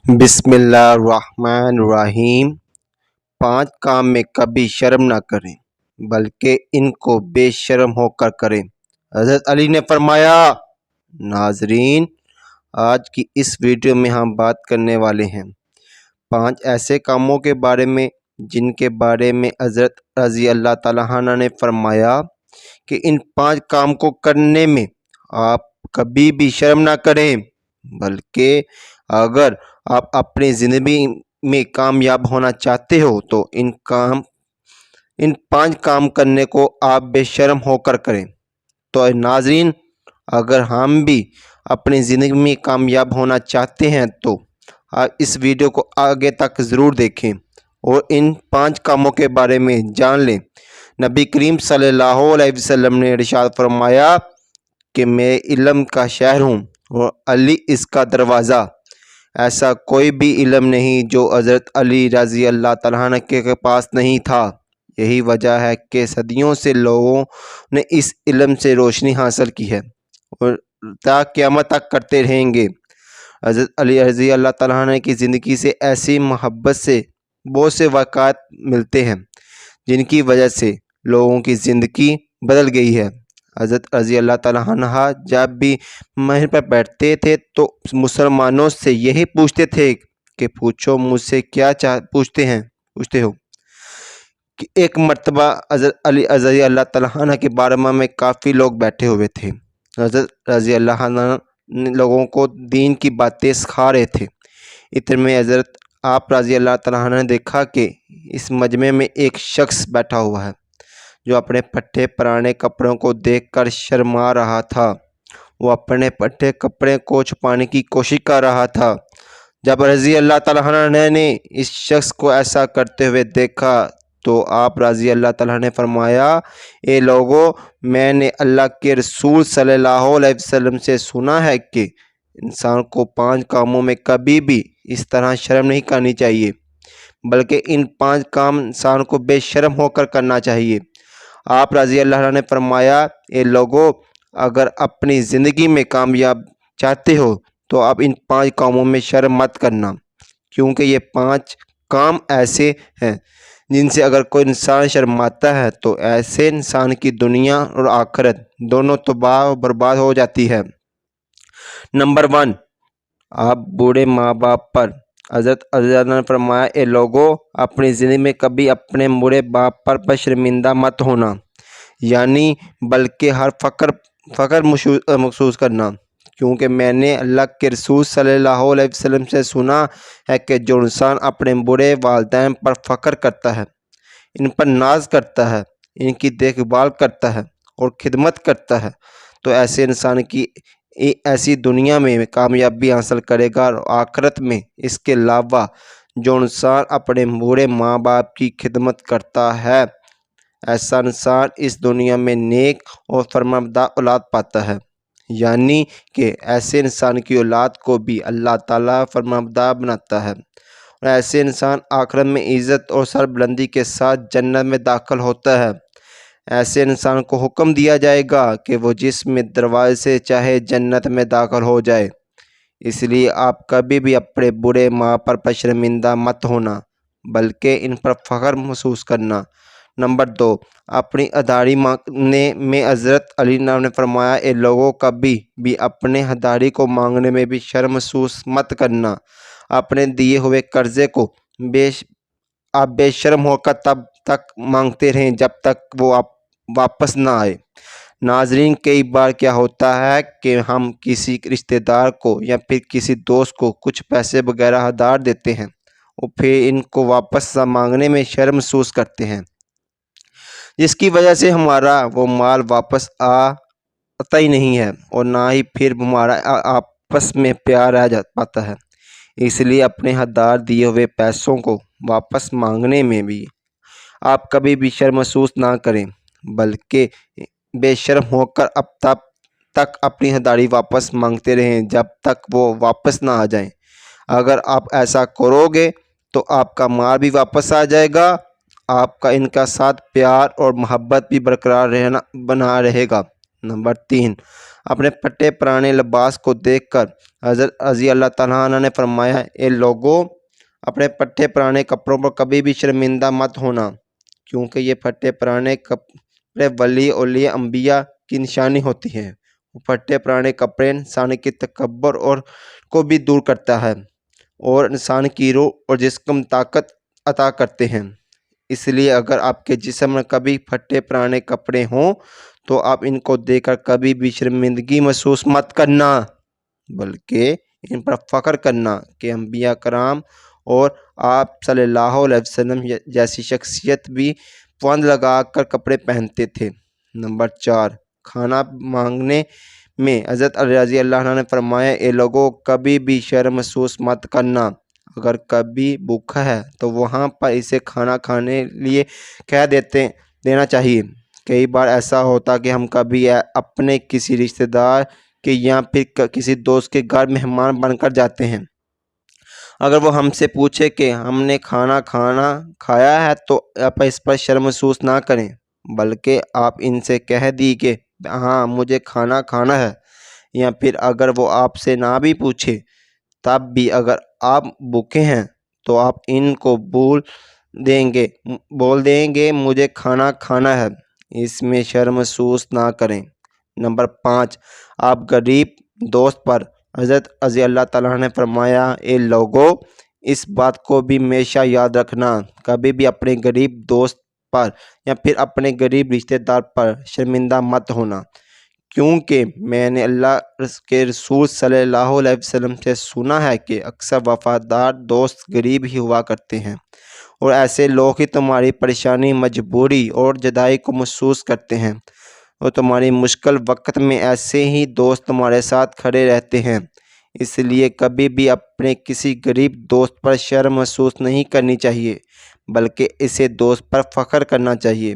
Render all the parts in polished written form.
بسم اللہ الرحمن الرحیم۔ 5 کام میں کبھی شرم نہ کریں بلکہ ان کو بے شرم ہو کر کریں۔ حضرت علی نے فرمایا۔ ناظرین، آج کی اس ویڈیو میں ہم بات کرنے والے ہیں 5 ایسے کاموں کے بارے میں جن کے بارے میں حضرت رضی اللہ تعالیٰ عنہ نے فرمایا کہ ان 5 کام کو کرنے میں آپ کبھی بھی شرم نہ کریں، بلکہ اگر آپ اپنی زندگی میں کامیاب ہونا چاہتے ہو تو ان 5 کام کرنے کو آپ بے شرم ہو کر کریں۔ تو ناظرین، اگر ہم بھی اپنی زندگی میں کامیاب ہونا چاہتے ہیں تو اس ویڈیو کو آگے تک ضرور دیکھیں اور ان 5 کاموں کے بارے میں جان لیں۔ نبی کریم صلی اللہ علیہ وسلم نے ارشاد فرمایا کہ میں علم کا شہر ہوں اور علی اس کا دروازہ۔ ایسا کوئی بھی علم نہیں جو حضرت علی رضی اللہ تعالیٰ عنہ کے پاس نہیں تھا۔ یہی وجہ ہے کہ صدیوں سے لوگوں نے اس علم سے روشنی حاصل کی ہے اور تا قیامت تک کرتے رہیں گے۔ حضرت علی رضی اللہ تعالیٰ عنہ کی زندگی سے ایسی محبت سے بہت سے واقعات ملتے ہیں جن کی وجہ سے لوگوں کی زندگی بدل گئی ہے۔ حضرت رضی اللہ تعالیٰ عنہ جب بھی محل پر بیٹھتے تھے تو مسلمانوں سے یہی پوچھتے تھے کہ پوچھو مجھ سے کیا پوچھتے ہو۔ کہ ایک مرتبہ حضرت علی رضی اللہ تعالیٰ عنہ کے بارگاہ میں کافی لوگ بیٹھے ہوئے تھے۔ حضرت رضی اللہ عنہ لوگوں کو دین کی باتیں سکھا رہے تھے۔ اتنے میں حضرت آپ رضی اللہ تعالیٰ عنہ نے دیکھا کہ اس مجمع میں ایک شخص بیٹھا ہوا ہے جو اپنے پھٹے پرانے کپڑوں کو دیکھ کر شرما رہا تھا۔ وہ اپنے پھٹے کپڑے کو چھپانے کی کوشش کر رہا تھا۔ جب رضی اللہ تعالیٰ عنہ نے اس شخص کو ایسا کرتے ہوئے دیکھا تو آپ رضی اللہ تعالیٰ نے فرمایا، اے لوگو، میں نے اللہ کے رسول صلی اللہ علیہ وسلم سے سنا ہے کہ انسان کو 5 کاموں میں کبھی بھی اس طرح شرم نہیں کرنی چاہیے، بلکہ ان 5 کام انسان کو بے شرم ہو کر کرنا چاہیے۔ آپ رضی اللہ عنہ نے فرمایا، اے لوگو، اگر اپنی زندگی میں کامیاب چاہتے ہو تو آپ ان 5 کاموں میں شرم مت کرنا، کیونکہ یہ 5 کام ایسے ہیں جن سے اگر کوئی انسان شرماتا ہے تو ایسے انسان کی دنیا اور آخرت دونوں تباہ و برباد ہو جاتی ہے۔ نمبر 1، آپ بوڑھے ماں باپ پر۔ حضرت رضی اللہ عنہ نے فرمایا، اے لوگو، اپنی زندگی میں کبھی اپنے بوڑھے باپ پر شرمندہ مت ہونا، یعنی بلکہ ہر فخر محسوس کرنا، کیونکہ میں نے اللہ کے رسول صلی اللہ علیہ وسلم سے سنا ہے کہ جو انسان اپنے بوڑھے والدین پر فخر کرتا ہے، ان پر ناز کرتا ہے، ان کی دیکھ بھال کرتا ہے اور خدمت کرتا ہے تو ایسے انسان کی ایسی دنیا میں کامیابی حاصل کرے گا اور آخرت میں۔ اس کے علاوہ جو انسان اپنے بوڑھے ماں باپ کی خدمت کرتا ہے، ایسا انسان اس دنیا میں نیک اور فرمانبردار اولاد پاتا ہے، یعنی کہ ایسے انسان کی اولاد کو بھی اللہ تعالیٰ فرمانبردار بناتا ہے اور ایسے انسان آخرت میں عزت اور سربلندی کے ساتھ جنت میں داخل ہوتا ہے۔ ایسے انسان کو حکم دیا جائے گا کہ وہ جس میں دروازے سے چاہے جنت میں داخل ہو جائے۔ اس لیے آپ کبھی بھی اپنے بوڑھے ماں پر شرمندہ مت ہونا، بلکہ ان پر فخر محسوس کرنا۔ نمبر 2، اپنی ادھاری مانگنے میں۔ حضرت علی نے فرمایا، اے لوگوں، کبھی بھی اپنے ادھاری کو مانگنے میں بھی شرم محسوس مت کرنا۔ اپنے دیے ہوئے قرضے کو آپ بے شرم ہو کر تب تک مانگتے رہیں جب تک وہ واپس نہ آئے۔ ناظرین، کئی بار کیا ہوتا ہے کہ ہم کسی رشتہ دار کو یا پھر کسی دوست کو کچھ پیسے وغیرہ ادھار دیتے ہیں اور پھر ان کو واپس مانگنے میں شرم محسوس کرتے ہیں، جس کی وجہ سے ہمارا وہ مال واپس آتا ہی نہیں ہے اور نہ ہی پھر ہمارا آپس میں پیار رہ پاتا ہے۔ اس لیے اپنے ادھار دیے ہوئے پیسوں کو واپس مانگنے میں بھی آپ کبھی بھی شرم محسوس نہ کریں، بلکہ بے شرم ہو کر اب تک اپنی ادھاری واپس مانگتے رہیں جب تک وہ واپس نہ آ جائیں۔ اگر آپ ایسا کرو گے تو آپ کا مال بھی واپس آ جائے گا، آپ کا ان کا ساتھ پیار اور محبت بھی برقرار بنا رہے گا۔ نمبر 3، اپنے پھٹے پرانے لباس کو دیکھ کر حضرت رضی اللہ تعالیٰ عنہ نے فرمایا، اے لوگوں، اپنے پھٹے پرانے کپڑوں پر کبھی بھی شرمندہ مت ہونا، کیونکہ یہ پھٹے پرانے کپڑے ولی اولیاء انبیاء کی نشانی ہوتی ہے۔ پھٹے پرانے کپڑے انسان کی تکبر اور کو بھی دور کرتا ہے اور انسان کی روح اور جسم طاقت عطا کرتے ہیں۔ اس لیے اگر آپ کے جسم میں کبھی پھٹے پرانے کپڑے ہوں تو آپ ان کو دیکھ کر کبھی بھی شرمندگی محسوس مت کرنا، بلکہ ان پر فخر کرنا کہ انبیاء کرام اور آپ صلی اللہ علیہ وسلم جیسی شخصیت بھی پابند لگا کر کپڑے پہنتے تھے۔ نمبر 4، کھانا مانگنے میں حضرت علی رضی اللہ عنہ نے فرمایا، اے لوگوں، کبھی بھی شرم محسوس مت کرنا۔ اگر کبھی بھوکا ہے تو وہاں پر اسے کھانا کھانے لیے کہہ دینا چاہیے۔ کئی بار ایسا ہوتا کہ ہم کبھی اپنے کسی رشتہ دار کے یا پھر کسی دوست کے گھر مہمان بن کر جاتے ہیں۔ اگر وہ ہم سے پوچھے کہ ہم نے کھانا کھایا ہے تو آپ اس پر شرم محسوس نہ کریں، بلکہ آپ ان سے کہہ دی کہ ہاں مجھے کھانا کھانا ہے۔ یا پھر اگر وہ آپ سے نہ بھی پوچھے تب بھی اگر آپ بھوکے ہیں تو آپ ان کو بول دیں گے مجھے کھانا کھانا ہے، اس میں شرم محسوس نہ کریں۔ نمبر 5، آپ غریب دوست پر حضرت رضی اللہ تعالیٰ نے فرمایا، اے لوگوں، اس بات کو بھی ہمیشہ یاد رکھنا، کبھی بھی اپنے غریب دوست پر یا پھر اپنے غریب رشتہ دار پر شرمندہ مت ہونا، کیونکہ میں نے اللہ کے رسول صلی اللہ علیہ وسلم سے سنا ہے کہ اکثر وفادار دوست غریب ہی ہوا کرتے ہیں، اور ایسے لوگ ہی تمہاری پریشانی، مجبوری اور جدائی کو محسوس کرتے ہیں، اور تمہاری مشکل وقت میں ایسے ہی دوست تمہارے ساتھ کھڑے رہتے ہیں۔ اس لیے کبھی بھی اپنے کسی غریب دوست پر شرم محسوس نہیں کرنی چاہیے، بلکہ اسے دوست پر فخر کرنا چاہیے۔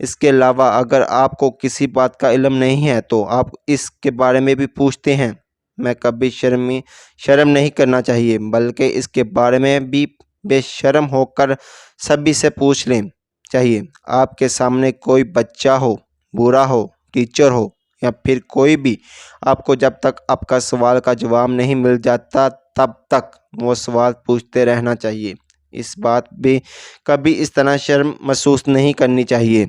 اس کے علاوہ اگر آپ کو کسی بات کا علم نہیں ہے تو آپ اس کے بارے میں بھی پوچھتے ہیں، میں کبھی شرم نہیں کرنا چاہیے، بلکہ اس کے بارے میں بھی بے شرم ہو کر سبھی سے پوچھ لیں چاہیے۔ آپ کے سامنے کوئی بچہ ہو، بوڑھا ہو، ٹیچر ہو یا پھر کوئی بھی، آپ کو جب تک آپ کا سوال کا جواب نہیں مل جاتا تب تک وہ سوال پوچھتے رہنا چاہیے۔ اس بات بھی کبھی اس طرح شرم محسوس نہیں کرنی چاہیے۔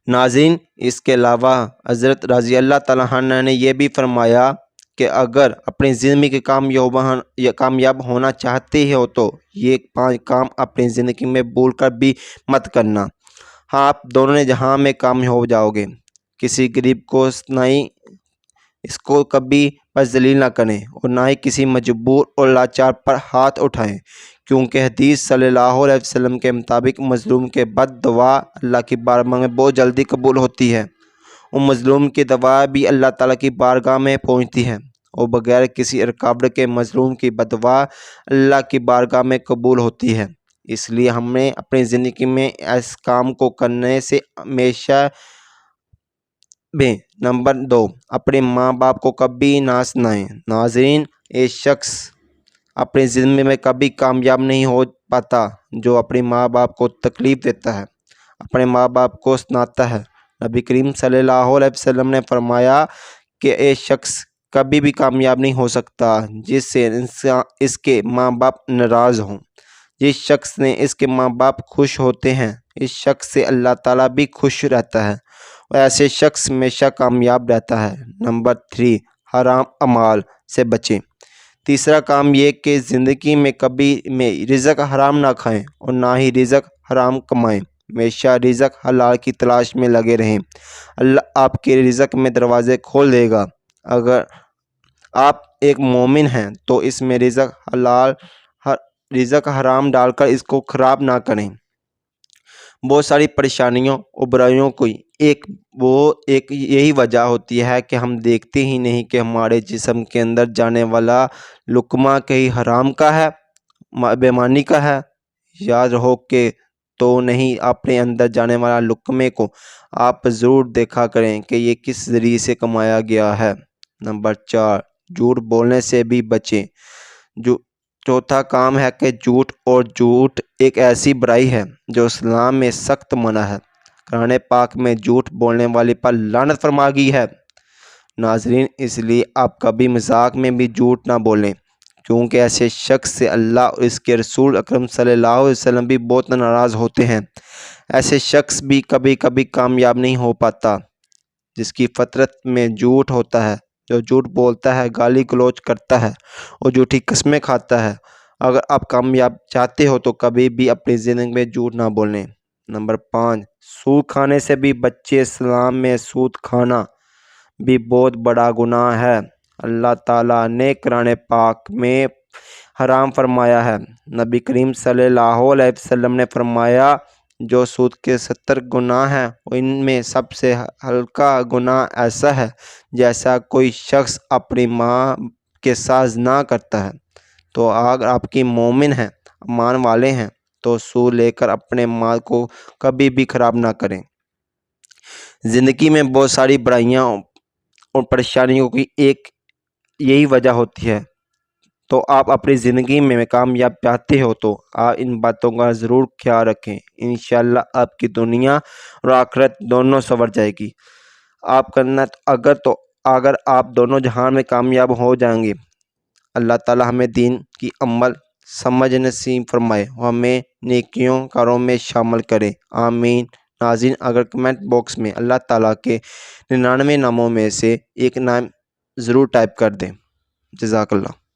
ناظرین، اس کے علاوہ حضرت رضی اللہ تعالیٰ عنہ نے یہ بھی فرمایا کہ اگر اپنی زندگی کے کامیاب ہونا چاہتے ہو تو یہ 5 کام اپنی زندگی میں بھول کر بھی مت کرنا۔ ہاں، آپ دونوں جہاں میں کامیاب ہو جاؤ گے۔ کسی غریب کو اس کو کبھی بس ذلیل نہ کریں اور نہ ہی کسی مجبور اور لاچار پر ہاتھ اٹھائیں، کیونکہ حدیث صلی اللہ علیہ وسلم کے مطابق مظلوم کے بد دعا اللہ کی بارگاہ میں بہت جلدی قبول ہوتی ہے، اور مظلوم کی دعا بھی اللہ تعالیٰ کی بارگاہ میں پہنچتی ہے، اور بغیر کسی رکاوٹ کے مظلوم کی بد دعا اللہ کی بارگاہ میں قبول ہوتی ہے۔ اس لیے ہمیں اپنی زندگی میں اس کام کو کرنے سے ہمیشہ بھی۔ نمبر 2، اپنے ماں باپ کو کبھی نہ سنائیں۔ ناظرین، ایک شخص اپنی زندگی میں کبھی کامیاب نہیں ہو پاتا جو اپنے ماں باپ کو تکلیف دیتا ہے، اپنے ماں باپ کو سناتا ہے۔ نبی کریم صلی اللہ علیہ وسلم نے فرمایا کہ ایک شخص کبھی بھی کامیاب نہیں ہو سکتا جس سے اس کے ماں باپ ناراض ہوں۔ جس شخص نے اس کے ماں باپ خوش ہوتے ہیں، اس شخص سے اللہ تعالیٰ بھی خوش رہتا ہے، اور ایسے شخص ہمیشہ کامیاب رہتا ہے۔ نمبر 3، حرام اعمال سے بچیں۔ تیسرا کام یہ کہ زندگی میں کبھی رزق حرام نہ کھائیں اور نہ ہی رزق حرام کمائیں، ہمیشہ رزق حلال کی تلاش میں لگے رہیں۔ اللہ آپ کے رزق میں دروازے کھول دے گا۔ اگر آپ ایک مومن ہیں تو اس میں رزق حرام ڈال کر اس کو خراب نہ کریں۔ بہت ساری پریشانیوں اور برائیوں کی ایک یہی وجہ ہوتی ہے کہ ہم دیکھتے ہی نہیں کہ ہمارے جسم کے اندر جانے والا لقمہ کہیں حرام کا ہے، بے ایمانی کا ہے۔ یاد رہو کہ تو نہیں، اپنے اندر جانے والا لقمے کو آپ ضرور دیکھا کریں کہ یہ کس ذریعے سے کمایا گیا ہے۔ نمبر 4، جھوٹ بولنے سے بھی بچیں۔ چوتھا کام ہے کہ جھوٹ ایک ایسی برائی ہے جو اسلام میں سخت منع ہے۔ قرآن پاک میں جھوٹ بولنے والے پر لعنت فرما گئی ہے۔ ناظرین، اس لیے آپ کبھی مذاق میں بھی جھوٹ نہ بولیں، کیونکہ ایسے شخص سے اللہ اور اس کے رسول اکرم صلی اللہ علیہ وسلم بھی بہت ناراض ہوتے ہیں۔ ایسے شخص بھی کبھی کبھی کامیاب نہیں ہو پاتا، جس کی فطرت میں جھوٹ ہوتا ہے، جو جھوٹ بولتا ہے، گالی گلوچ کرتا ہے اور جھوٹی قسمیں کھاتا ہے۔ اگر آپ کامیاب چاہتے ہو تو کبھی بھی اپنی زندگی میں جھوٹ نہ بولیں۔ نمبر 5، سود کھانے سے بھی بچے۔ اسلام میں سود کھانا بھی بہت بڑا گناہ ہے۔ اللہ تعالیٰ نے قرآن پاک میں حرام فرمایا ہے۔ نبی کریم صلی اللہ علیہ وسلم نے فرمایا، جو سود کے 70 گناہ ہیں، ان میں سب سے ہلکا گناہ ایسا ہے جیسا کوئی شخص اپنی ماں کے ساتھ زنا کرتا ہے۔ تو اگر آپ کی مومن ہیں، ایمان والے ہیں، تو سود لے کر اپنے مال کو کبھی بھی خراب نہ کریں۔ زندگی میں بہت ساری برائیاں اور پریشانیوں کی ایک یہی وجہ ہوتی ہے۔ تو آپ اپنی زندگی میں کامیاب چاہتے ہو تو آپ ان باتوں کا ضرور خیال رکھیں۔ انشاءاللہ آپ کی دنیا اور آخرت دونوں سنور جائے گی۔ اگر آپ دونوں جہان میں کامیاب ہو جائیں گے۔ اللہ تعالیٰ ہمیں دین کی عمل سمجھ نصیب فرمائے اور ہمیں نیکیوں کاروں میں شامل کرے، آمین۔ ناظرین، اگر کمنٹ باکس میں اللہ تعالیٰ کے 99 ناموں میں سے ایک نام ضرور ٹائپ کر دیں۔ جزاک اللہ۔